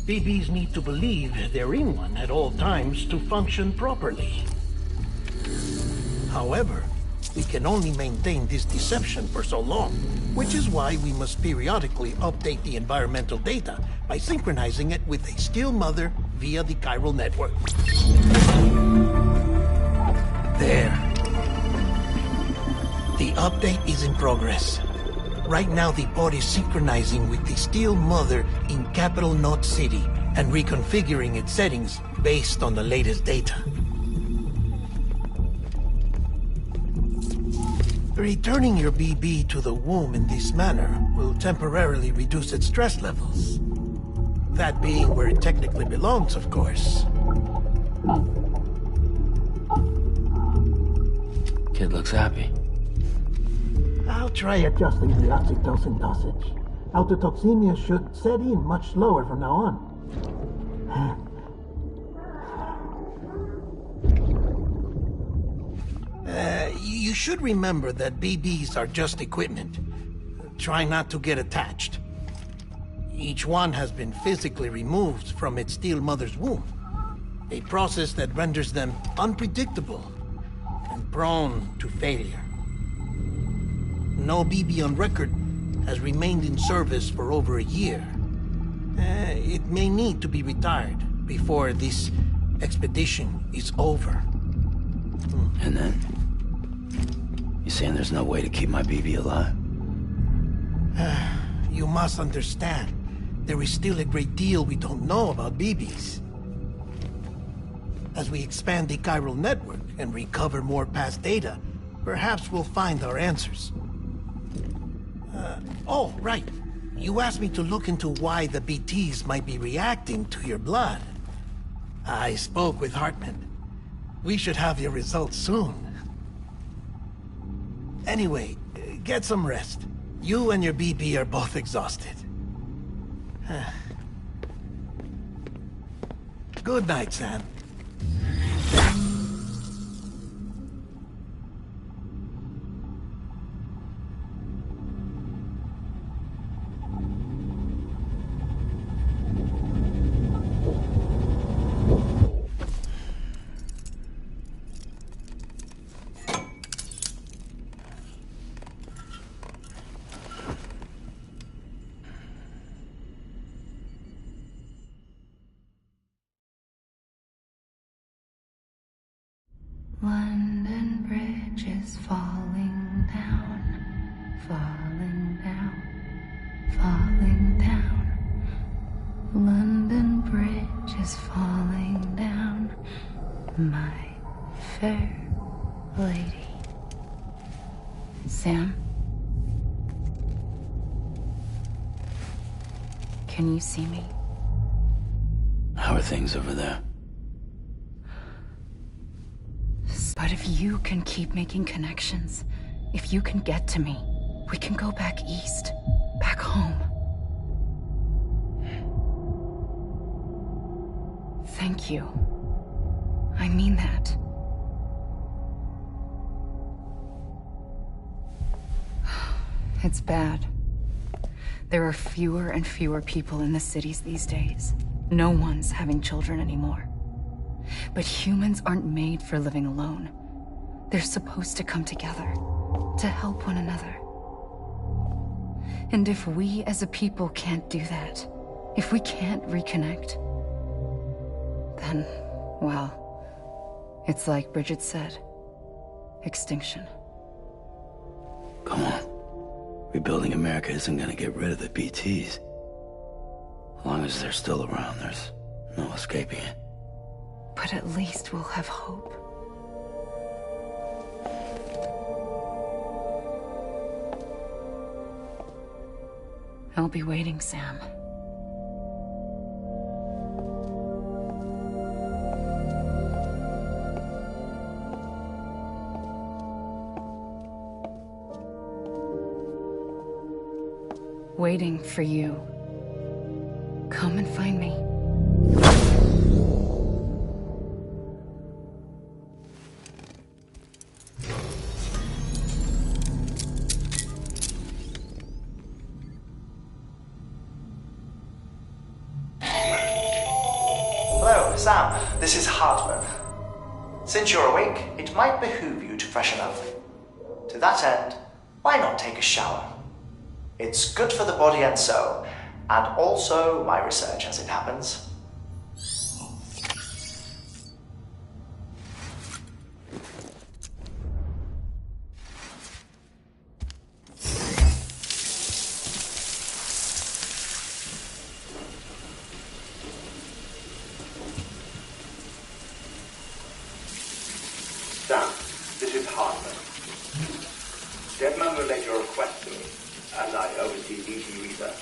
BBs need to believe they're in one at all times to function properly. However, we can only maintain this deception for so long, which is why we must periodically update the environmental data by synchronizing it with a still mother via the chiral network. There. The update is in progress. Right now, the pod is synchronizing with the Steel Mother in Capital Knot City and reconfiguring its settings based on the latest data. Returning your BB to the womb in this manner will temporarily reduce its stress levels. That being where it technically belongs, of course. Kid looks happy. I'll try adjusting the oxytocin dosage. Autotoxemia should set in much slower from now on. You should remember that BBs are just equipment. Try not to get attached. Each one has been physically removed from its steel mother's womb. A process that renders them unpredictable and prone to failure. No BB on record has remained in service for over a year. It may need to be retired before this expedition is over. And then? You saying there's no way to keep my BB alive? You must understand, there is still a great deal we don't know about BBs. As we expand the chiral network and recover more past data, perhaps we'll find our answers. Oh, right. You asked me to look into why the BTs might be reacting to your blood. I spoke with Hartman. We should have your results soon. Anyway, get some rest. You and your BB are both exhausted. Good night, Sam. London Bridge is falling down, falling down, falling down. London Bridge is falling down, my fair lady. Sam? Can you see me? How are things over there? But if you can keep making connections, if you can get to me, we can go back east, back home. Thank you. I mean that. It's bad. There are fewer and fewer people in the cities these days. No one's having children anymore. But humans aren't made for living alone. They're supposed to come together, to help one another. And if we as a people can't do that, if we can't reconnect, then, well, it's like Bridget said, extinction. Come on. Rebuilding America isn't gonna get rid of the BTs. As long as they're still around, there's no escaping it. But at least we'll have hope. I'll be waiting, Sam. Waiting for you. Come and find me. Sam, this is Hartman. Since you're awake, it might behoove you to freshen up. To that end, why not take a shower? It's good for the body and soul, and also my research as it happens. Sam, this is Hartman. Deadman relayed your request to me, as I oversee BT research.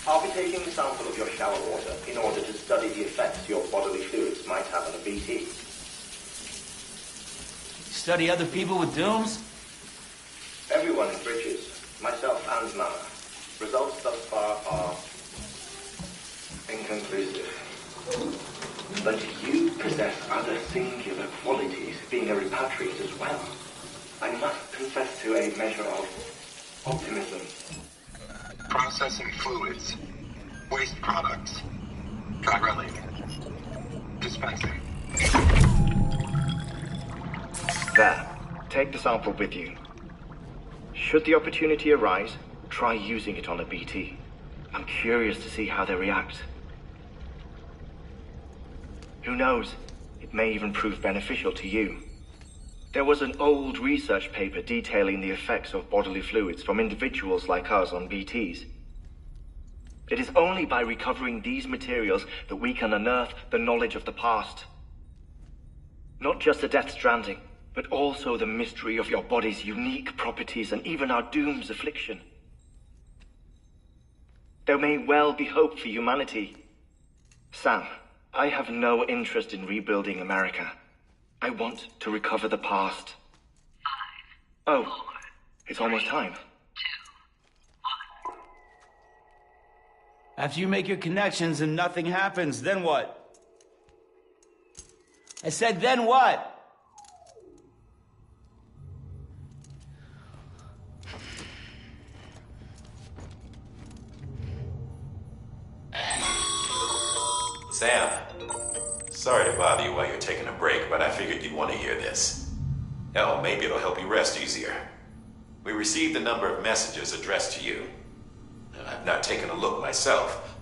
I'll be taking a sample of your shower water in order to study the effects your bodily fluids might have on a BT. Study other people with dooms? Everyone in Bridges, myself and Nana. Results thus far are inconclusive. But you possess other singular qualities, being a repatriate as well. I must confess to a measure of optimism. Processing fluids. Waste products. Chiralic. Dispensing. There. Take the sample with you. Should the opportunity arise, try using it on a BT. I'm curious to see how they react. Who knows? It may even prove beneficial to you. There was an old research paper detailing the effects of bodily fluids from individuals like us on BTs. It is only by recovering these materials that we can unearth the knowledge of the past. Not just the Death Stranding, but also the mystery of your body's unique properties and even our doom's affliction. There may well be hope for humanity. Sam, I have no interest in rebuilding America. I want to recover the past. 5, oh, 4, it's almost time. 2, 1. After you make your connections and nothing happens, then what? I said, then what? Sam, sorry to bother you while you're taking a break, but I figured you'd want to hear this. Hell, maybe it'll help you rest easier. We received a number of messages addressed to you. I've not taken a look myself,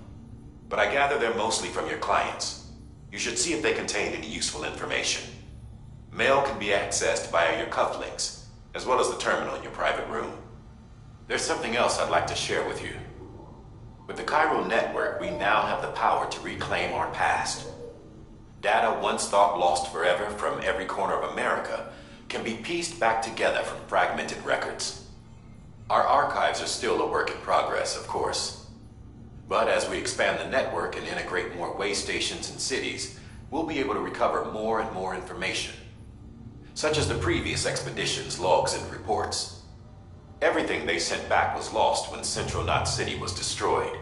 but I gather they're mostly from your clients. You should see if they contain any useful information. Mail can be accessed via your cufflinks, as well as the terminal in your private room. There's something else I'd like to share with you. With the Chiral Network, we now have the power to reclaim our past. Data once thought lost forever from every corner of America can be pieced back together from fragmented records. Our archives are still a work in progress, of course. But as we expand the network and integrate more way stations and cities, we'll be able to recover more and more information, such as the previous expedition's logs and reports. Everything they sent back was lost when Central Knot City was destroyed.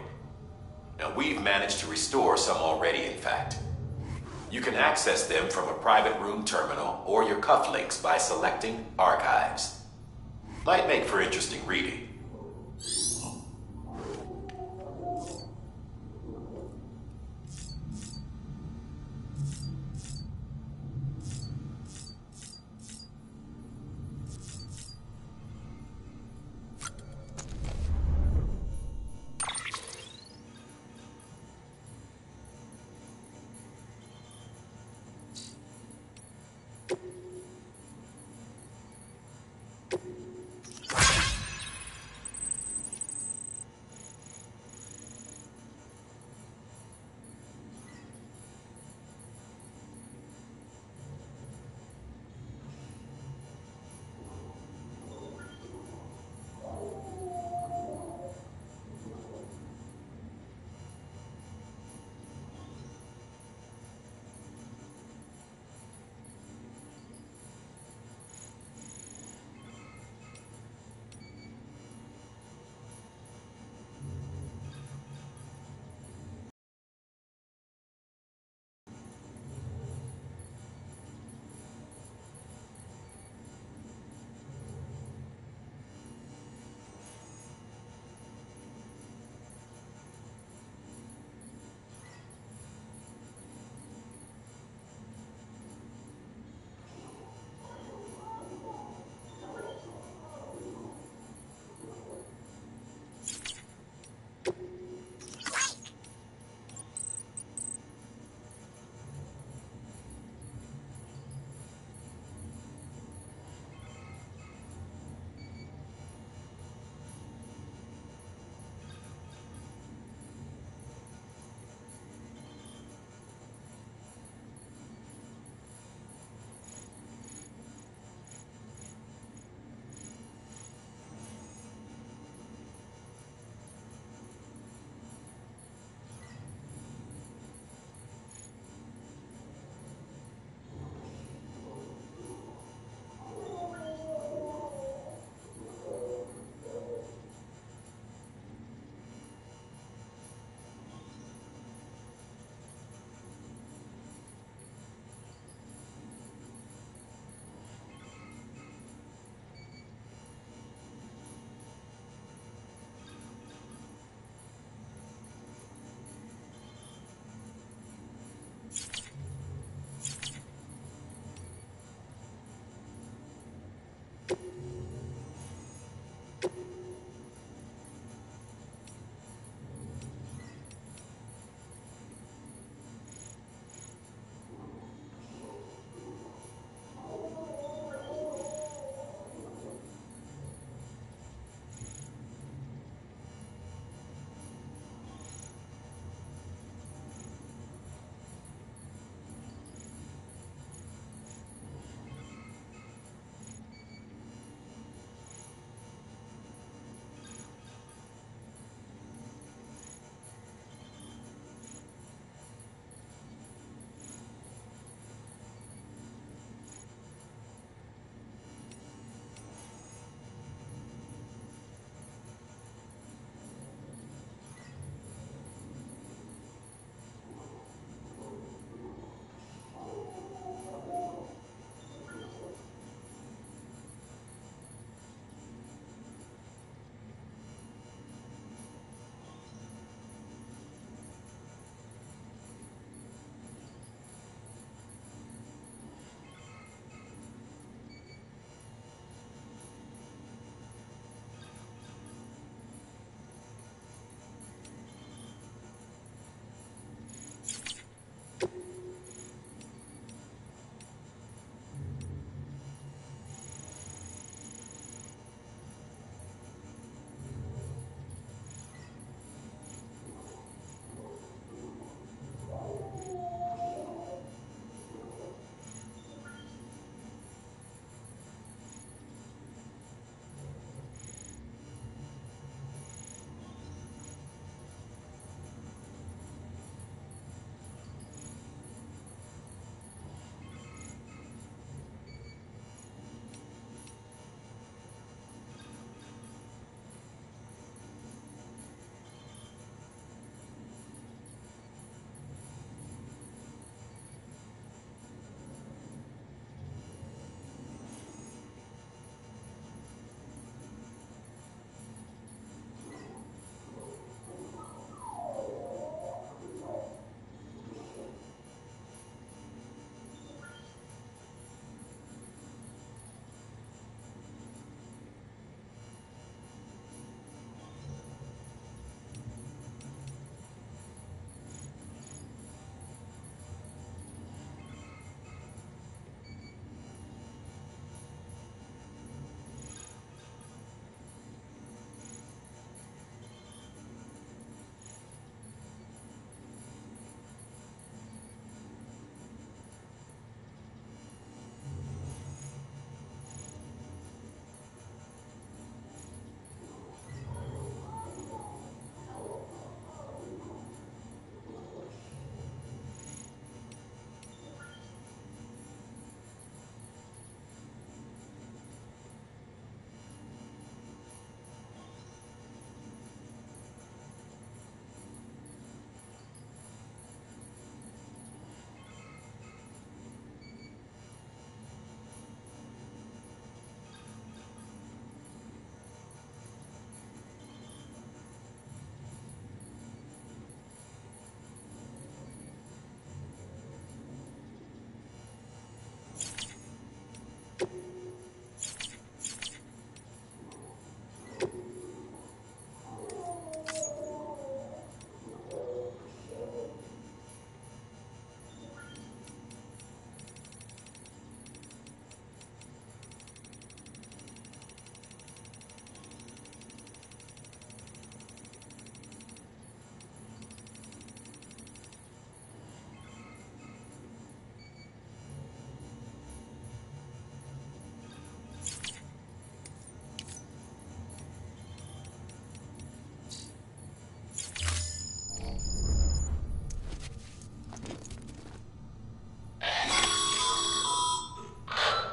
Now, we've managed to restore some already, in fact. You can access them from a private room terminal or your cufflinks by selecting Archives. Might make for interesting reading.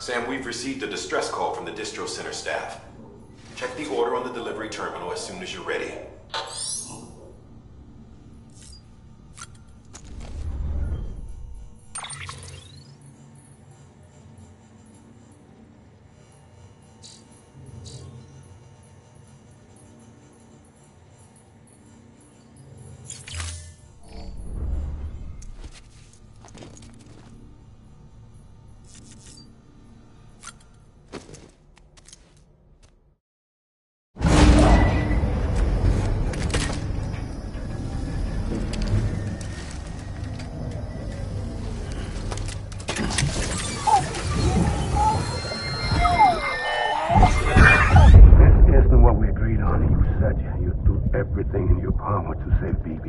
Sam, we've received a distress call from the distro center staff. Check the order on the delivery terminal as soon as you're ready. Everything in your power to save BB.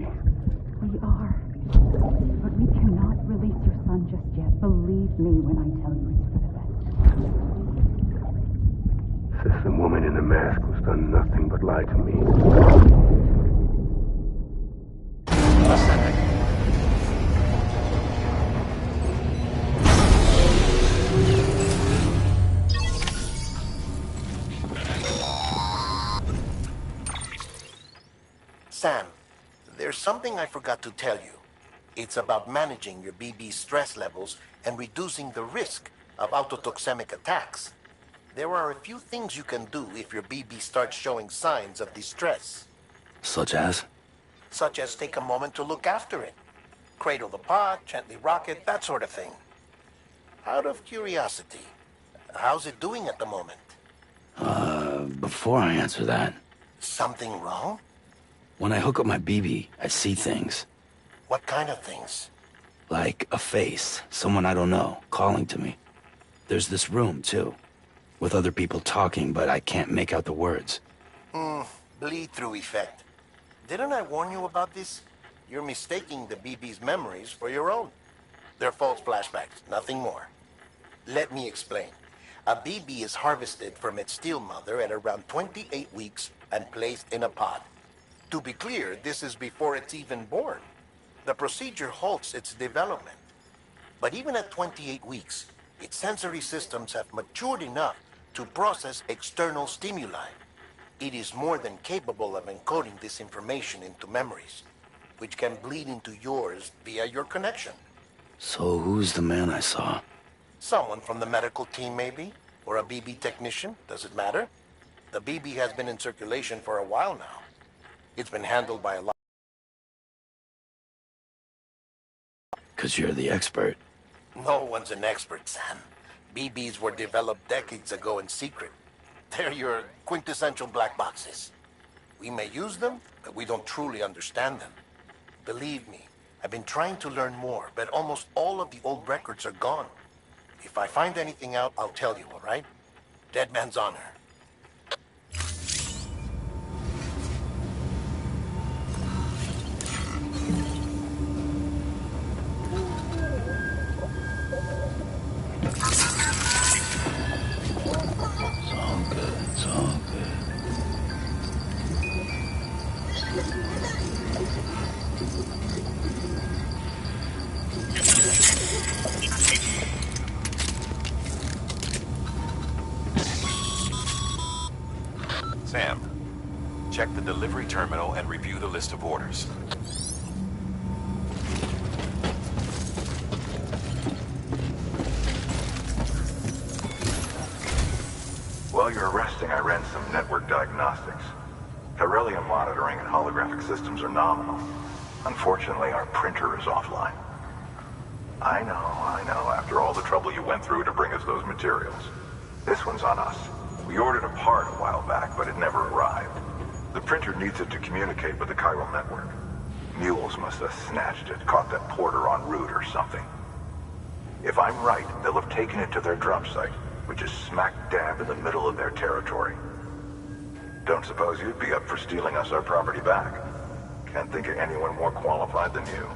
We are. But we cannot release your son just yet. Believe me when I tell you it's for the best. System woman in the mask who's done nothing but lie to me. Sam, there's something I forgot to tell you. It's about managing your BB stress levels and reducing the risk of autotoxemic attacks. There are a few things you can do if your BB starts showing signs of distress. Such as? Such as take a moment to look after it. Cradle the pod, gently rock it, that sort of thing. Out of curiosity, how's it doing at the moment? Before I answer that... Something wrong? When I hook up my BB, I see things. What kind of things? Like a face, someone I don't know, calling to me. There's this room, too, with other people talking, but I can't make out the words. Bleed-through effect. Didn't I warn you about this? You're mistaking the BB's memories for your own. They're false flashbacks, nothing more. Let me explain. A BB is harvested from its steel mother at around 28 weeks and placed in a pod. To be clear, this is before it's even born. The procedure halts its development. But even at 28 weeks, its sensory systems have matured enough to process external stimuli. It is more than capable of encoding this information into memories, which can bleed into yours via your connection. So who's the man I saw? Someone from the medical team, maybe? Or a BB technician, does it matter? The BB has been in circulation for a while now. It's been handled by a lot. 'Cause you're the expert. No one's an expert, Sam. BBs were developed decades ago in secret. They're your quintessential black boxes. We may use them, but we don't truly understand them. Believe me, I've been trying to learn more, but almost all of the old records are gone. If I find anything out, I'll tell you, all right? Dead man's honor. It's all good. Sam, check the delivery terminal and review the list of orders. While you're resting, I ran some network diagnostics. Beryllium monitoring and holographic systems are nominal. Unfortunately, our printer is offline. I know, after all the trouble you went through to bring us those materials. This one's on us. We ordered a part a while back, but it never arrived. The printer needs it to communicate with the chiral network. Mules must have snatched it, caught that porter en route or something. If I'm right, they'll have taken it to their drop site, which is smack dab in the middle of their territory. Don't suppose you'd be up for stealing us our property back? Can't think of anyone more qualified than you.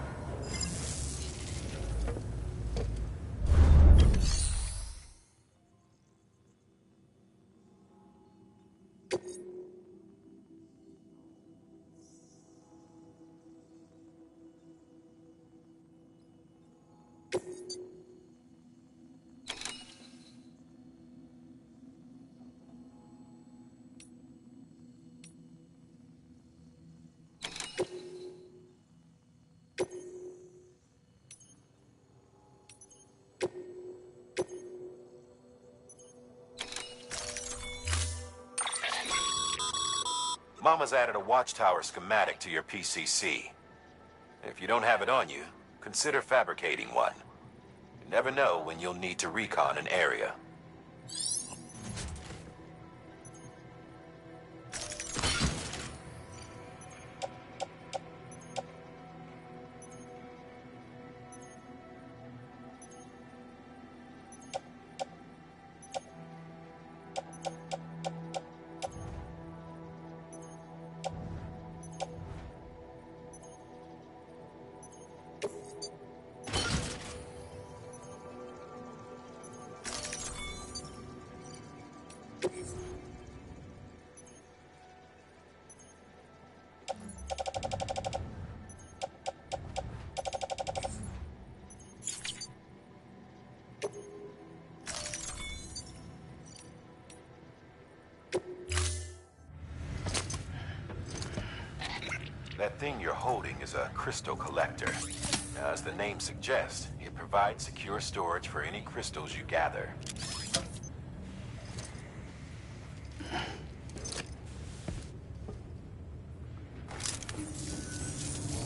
Mama's added a watchtower schematic to your PCC. If you don't have it on you, consider fabricating one. You never know when you'll need to recon an area. That thing you're holding is a crystal collector. Now, as the name suggests, it provides secure storage for any crystals you gather.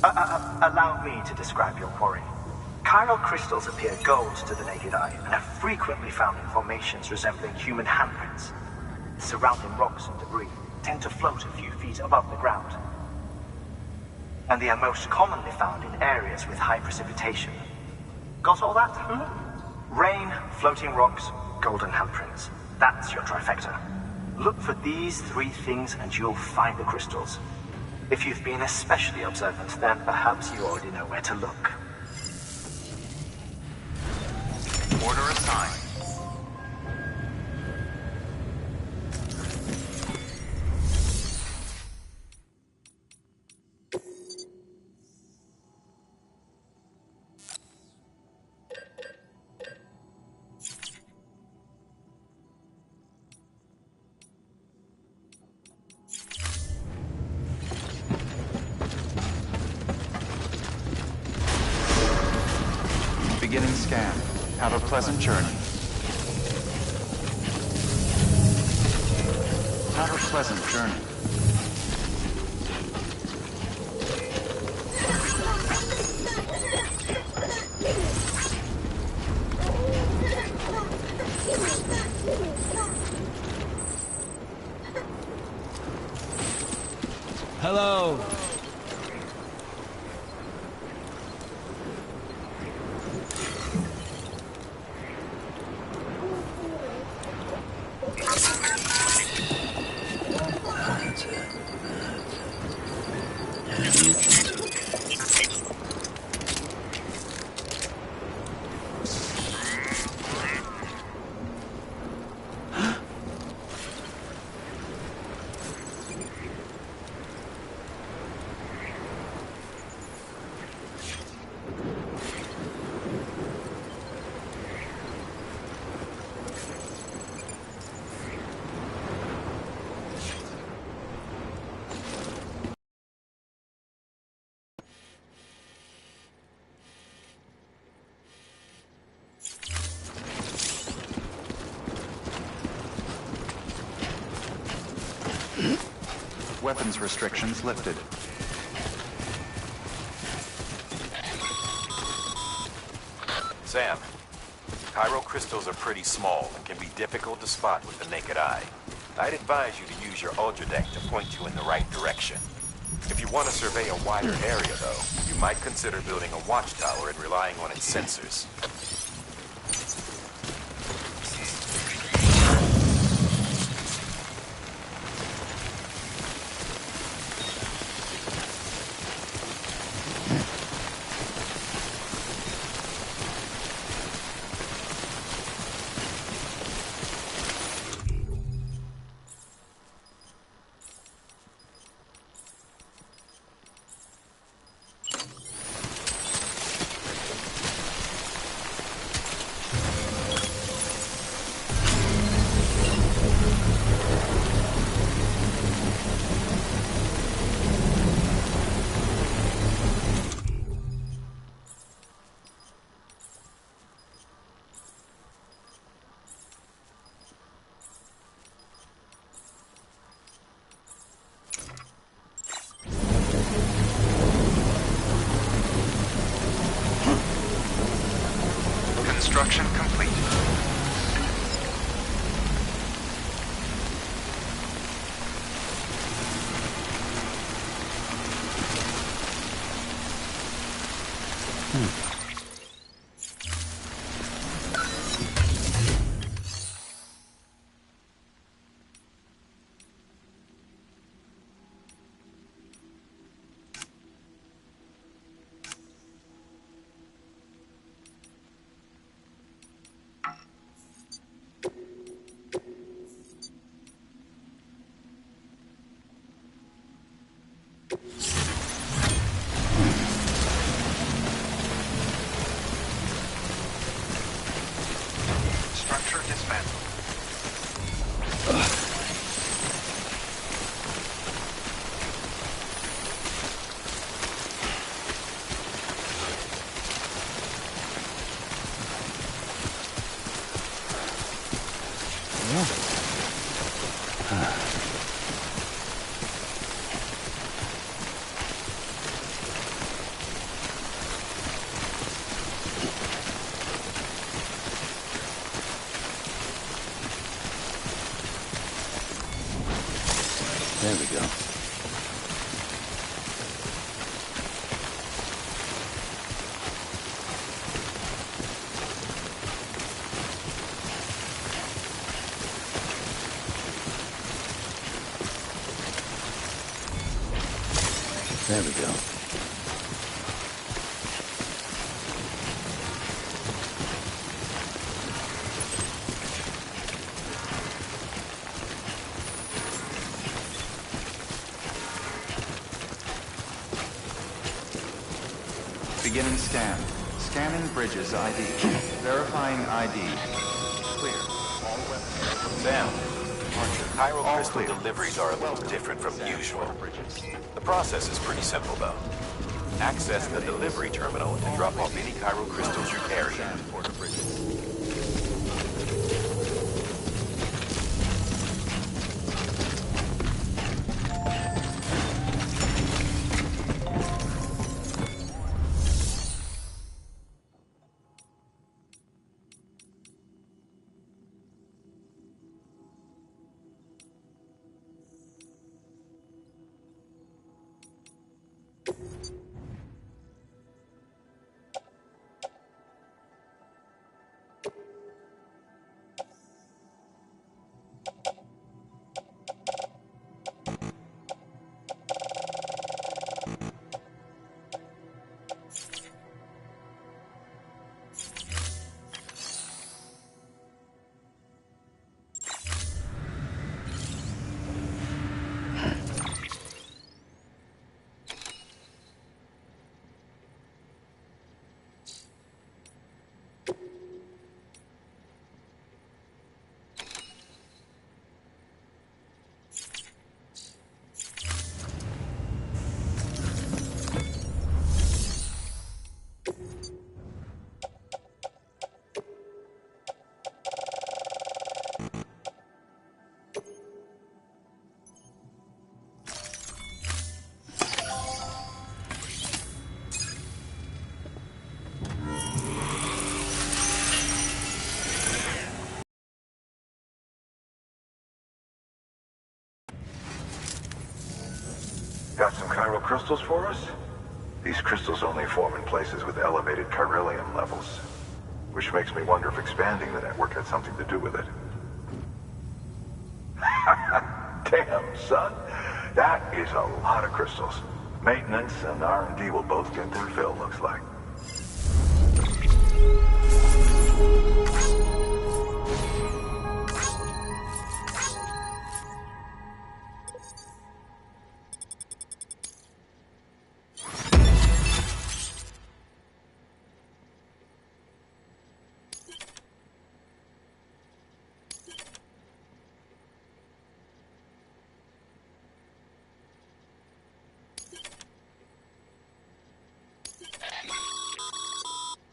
Allow me to describe your quarry. Chiral crystals appear gold to the naked eye and are frequently found in formations resembling human handprints. Surrounding rocks and debris tend to float a few feet above the ground. And they are most commonly found in areas with high precipitation. Got all that? Rain, floating rocks, golden handprints. That's your trifecta. Look for these three things and you'll find the crystals. If you've been especially observant, then perhaps you already know where to look. Order assigned. Beginning scan. Have a pleasant journey. Have a pleasant journey. Hello. Weapons restrictions lifted. Sam, chiral crystals are pretty small and can be difficult to spot with the naked eye. I'd advise you to use your ultradeck to point you in the right direction. If you want to survey a wider area, though, you might consider building a watchtower and relying on its sensors. Construction complete. Structure dismantled. There we go. There we go. Beginning scan. Scanning bridges ID. Verifying ID. Clear. All weapons. Sam, Chiral All crystal clear. deliveries are a little different from usual. The process is pretty simple, though. Access the delivery terminal to drop off any chiral crystals you carry. Got some chiral crystals for us? These crystals only form in places with elevated chiralium levels, which makes me wonder if expanding the network had something to do with it. Damn, son. That is a lot of crystals. Maintenance and R&D will both get their fill, looks like.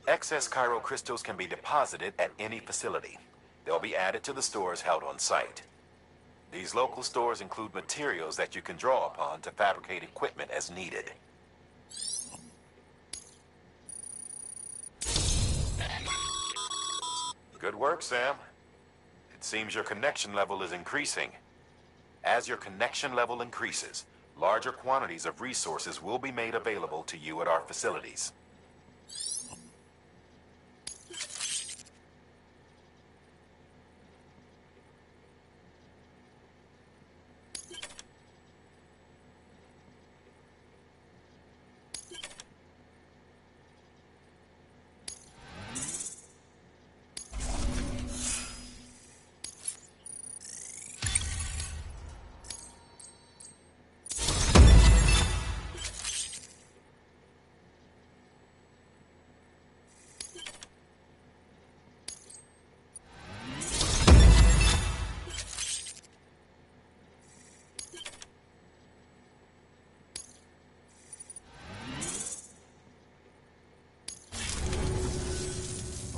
Excess chiral crystals can be deposited at any facility. They'll be added to the stores held on site. These local stores include materials that you can draw upon to fabricate equipment as needed. work, Sam. It seems your connection level is increasing. As your connection level increases, larger quantities of resources will be made available to you at our facilities.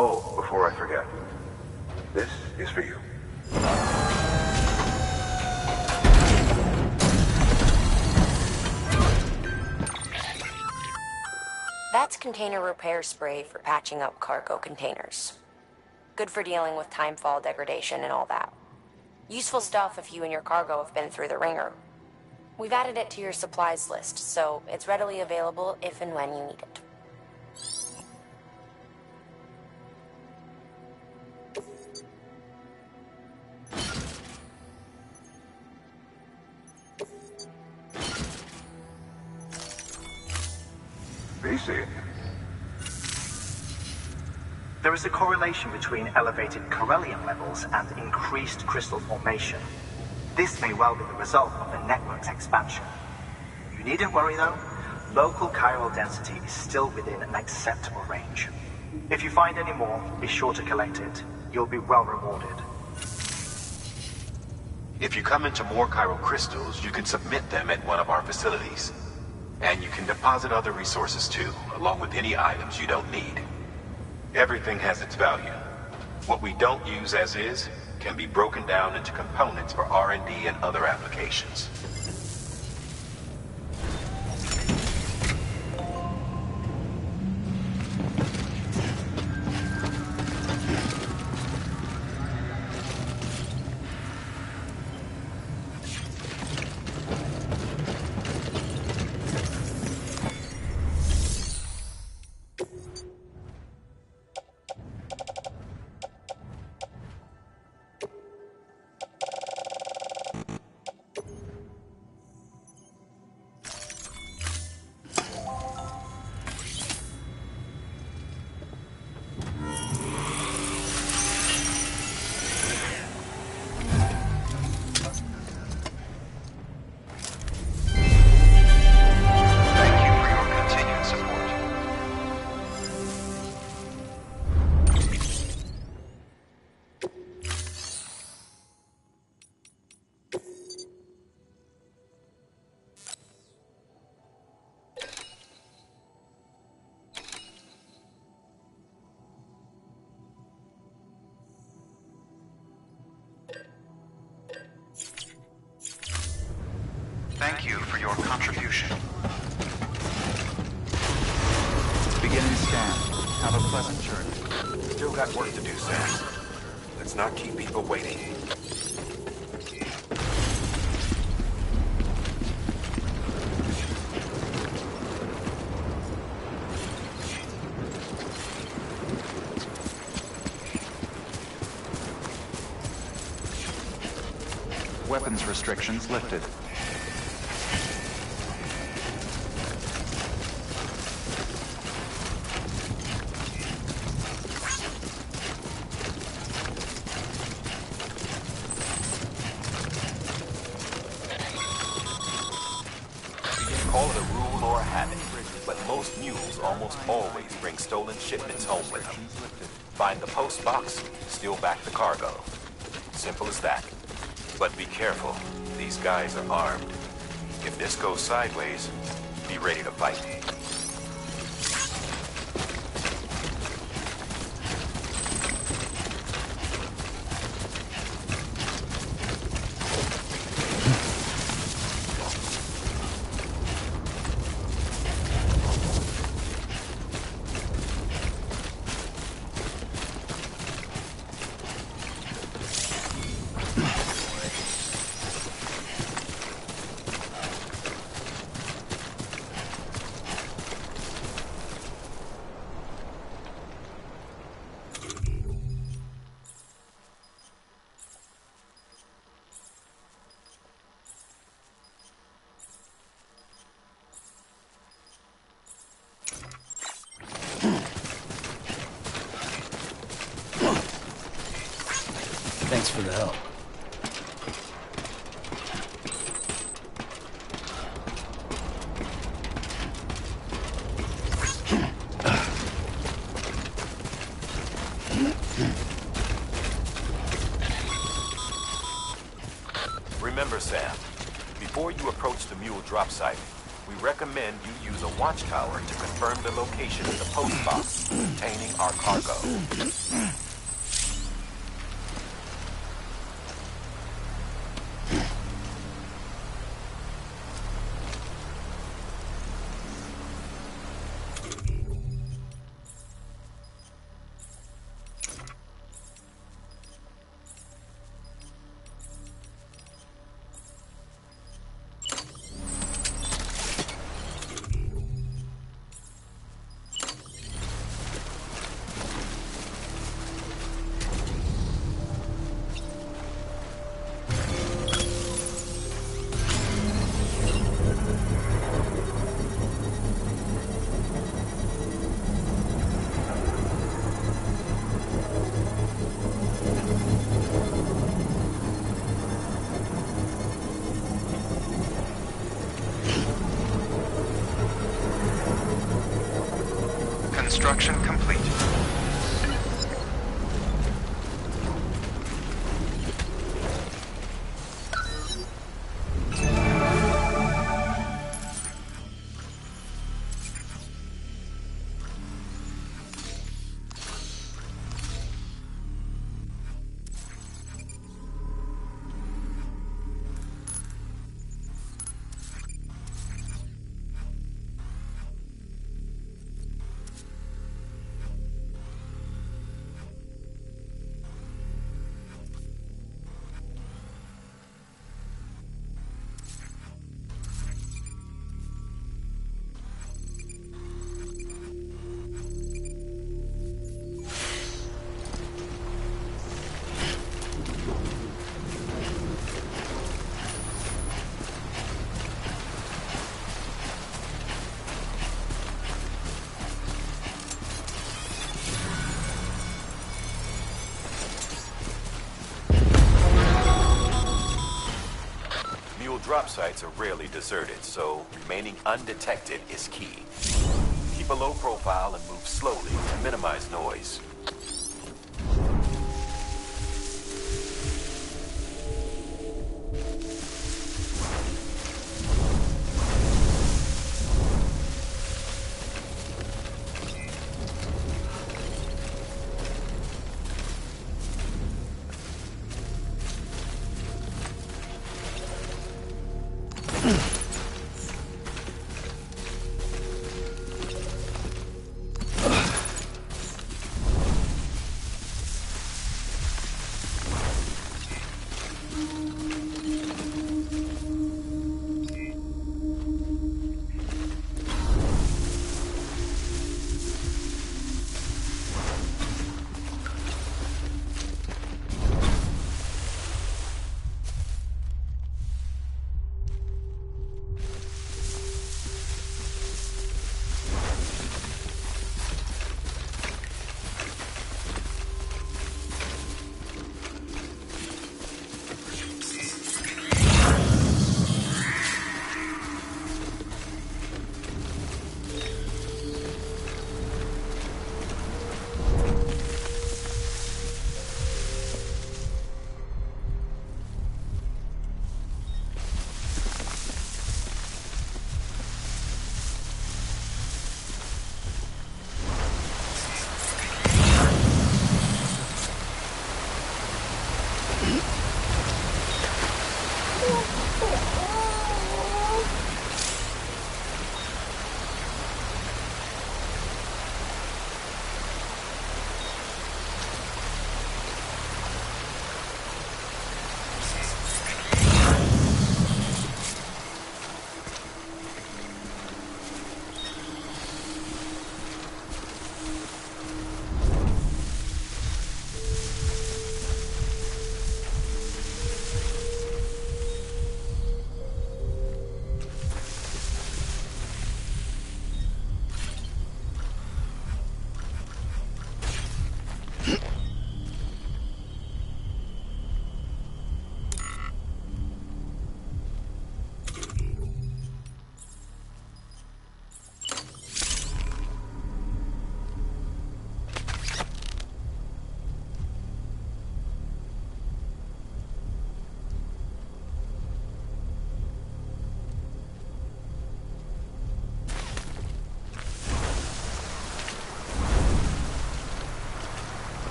Oh, before I forget, this is for you. That's container repair spray for patching up cargo containers. Good for dealing with timefall degradation and all that. Useful stuff if you and your cargo have been through the ringer. We've added it to your supplies list, so it's readily available if and when you need it. BC. There is a correlation between elevated Corellium levels and increased crystal formation. This may well be the result of the network's expansion. You needn't worry though. Local chiral density is still within an acceptable range. If you find any more, be sure to collect it. You'll be well rewarded. If you come into more chiral crystals, you can submit them at one of our facilities. And you can deposit other resources too, along with any items you don't need. Everything has its value. What we don't use as is can be broken down into components for R&D and other applications. Thank you for your contribution. Beginning scan. Have a pleasant journey. Still got work to do, Sam. Let's not keep people waiting. Weapons restrictions lifted. Call it a rule or a habit, but most mules almost always bring stolen shipments home with them. Find the post box, steal back the cargo. Simple as that. But be careful, these guys are armed. If this goes sideways, be ready to fight. Thanks for the help. Remember, Sam, before you approach the mule drop site, we recommend you use a watchtower to confirm the location of the post box containing our cargo. Construction complete. Drop sites are rarely deserted, so remaining undetected is key. Keep a low profile and move slowly to minimize noise.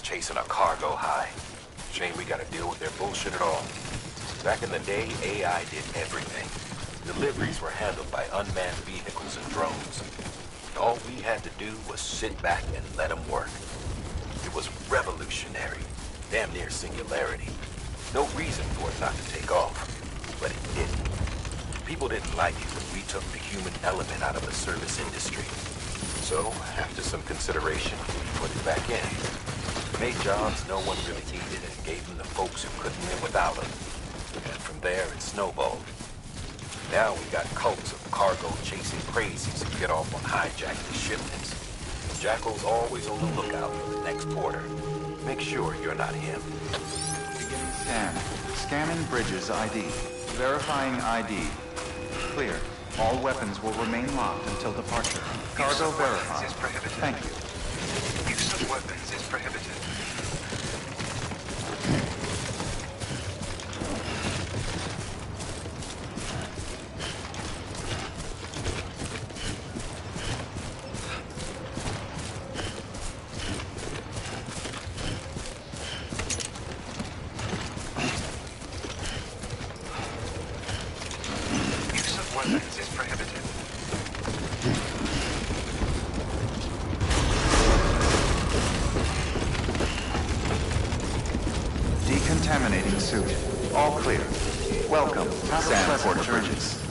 Chasing a cargo high. Shame we gotta deal with their bullshit at all. Back in the day, AI did everything. Deliveries were handled by unmanned vehicles and drones. All we had to do was sit back and let them work. It was revolutionary. Damn near singularity. No reason for it not to take off. But it didn't. People didn't like it when we took the human element out of the service industry. So, after some consideration, we put it back in. Made jobs no one really needed and gave them to folks who couldn't live without them. And from there, it snowballed. Now we got cults of cargo-chasing crazies who get off on hijacking shipments. Jackal's always on the lookout for the next porter. Make sure you're not him. Beginning scan. Scanning Bridges ID. Verifying ID. Clear. All weapons will remain locked until departure. Cargo verified. Thank you. Use of weapons is prohibited. Use of weapons is prohibited. Decontaminating suit. All clear. Welcome. Sanford Bridges.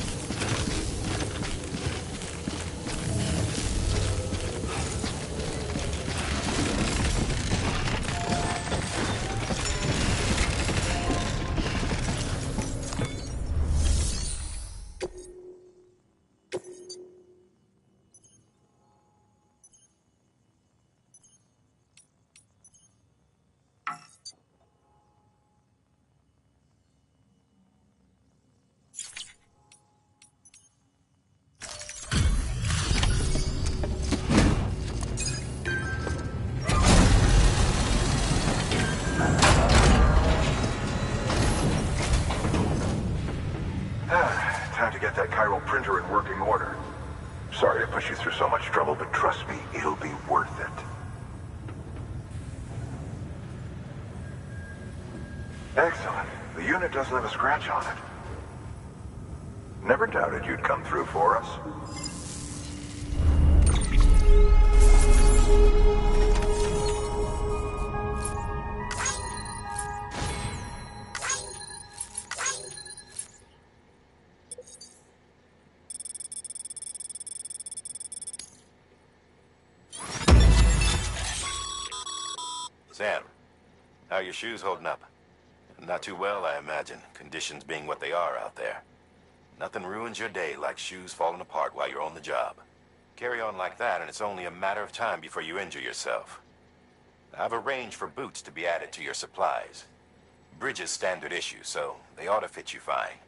Time to get that chiral printer in working order. Sorry to push you through so much trouble, but trust me, it'll be worth it. Excellent. The unit doesn't have a scratch on it. Never doubted you'd come through for us. Sam, how are your shoes holding up? Not too well, I imagine, conditions being what they are out there. Nothing ruins your day like shoes falling apart while you're on the job. Carry on like that, and it's only a matter of time before you injure yourself. I've arranged for boots to be added to your supplies. Bridges standard issue, so they ought to fit you fine.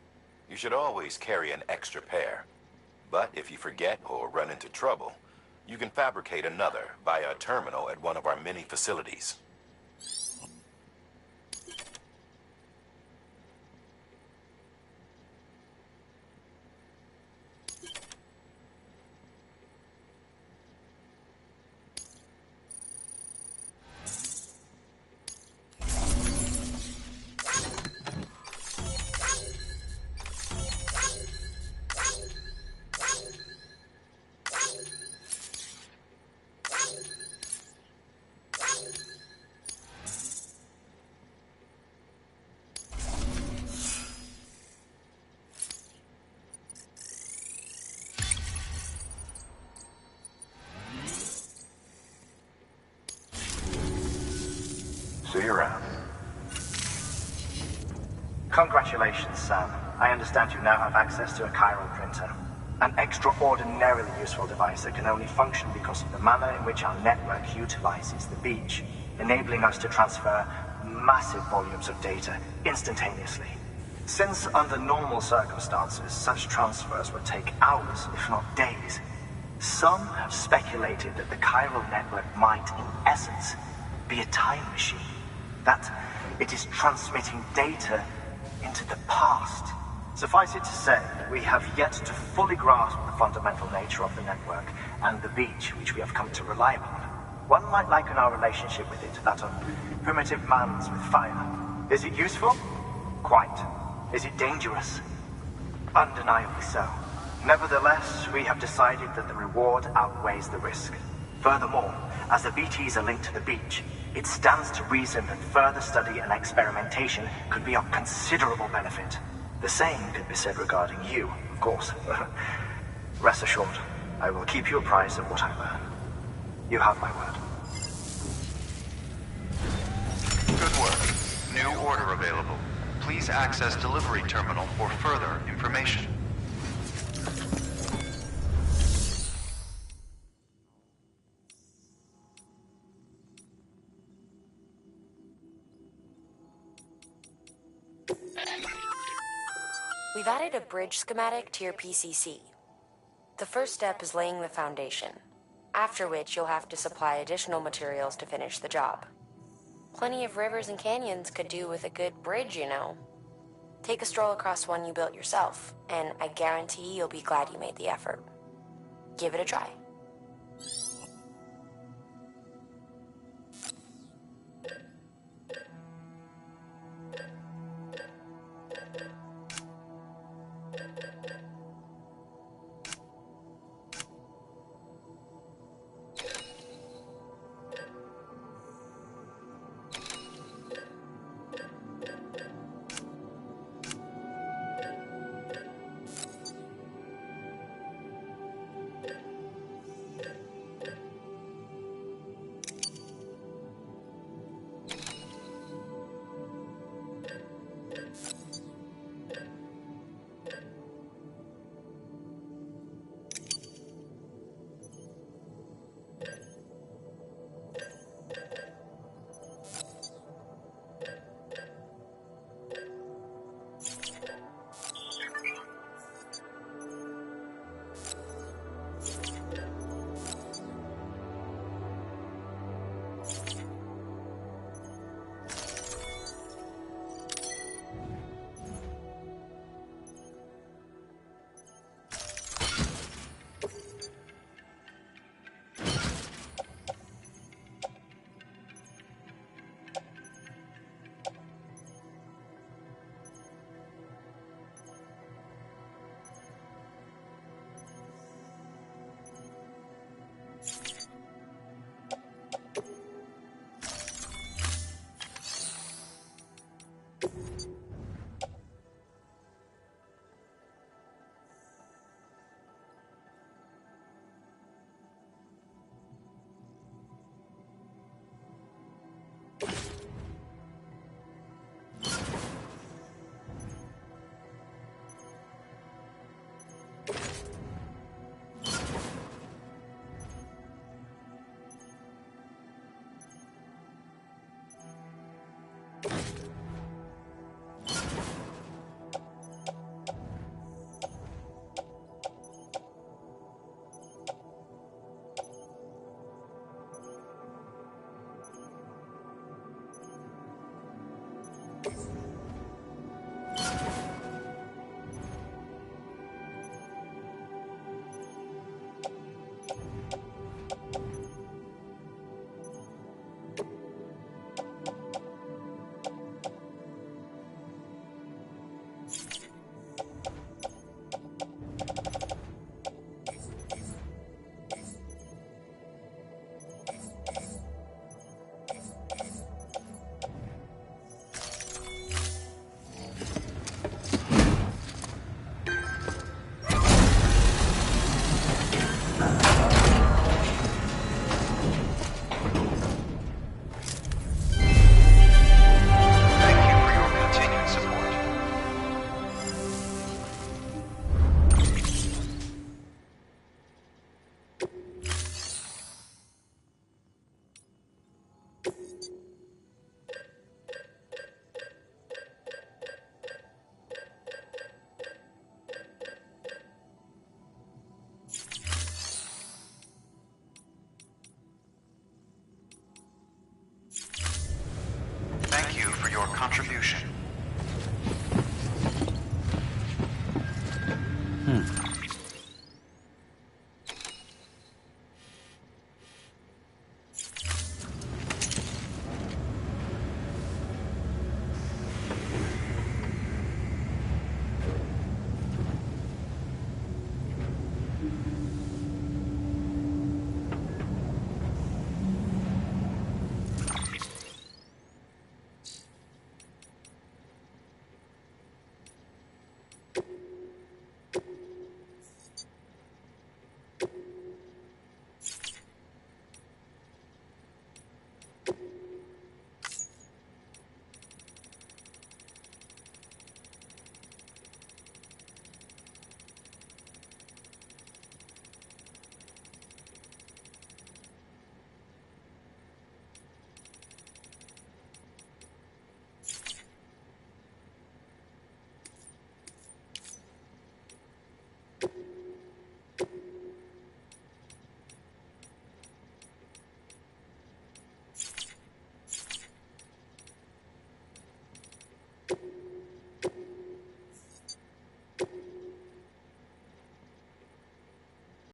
You should always carry an extra pair. But if you forget or run into trouble, you can fabricate another via a terminal at one of our many facilities. See you around. Congratulations, Sam. I understand you now have access to a chiral printer. An extraordinarily useful device that can only function because of the manner in which our network utilizes the beach, enabling us to transfer massive volumes of data instantaneously. Since under normal circumstances, such transfers would take hours, if not days, some have speculated that the chiral network might, in essence, be a time machine. That it is transmitting data into the past. Suffice it to say, we have yet to fully grasp the fundamental nature of the network and the beach which we have come to rely upon. One might liken our relationship with it to that of primitive man's with fire. Is it useful? Quite. Is it dangerous? Undeniably so. Nevertheless, we have decided that the reward outweighs the risk. Furthermore, as the BTs are linked to the beach, it stands to reason that further study and experimentation could be of considerable benefit. The same could be said regarding you, of course. Rest assured, I will keep you apprised of what I learn. You have my word. Good work. New order available. Please access delivery terminal for further information. We've added a bridge schematic to your PCC. The first step is laying the foundation, after which you'll have to supply additional materials to finish the job. Plenty of rivers and canyons could do with a good bridge, you know. Take a stroll across one you built yourself, and I guarantee you'll be glad you made the effort. Give it a try. Thank you for your contribution.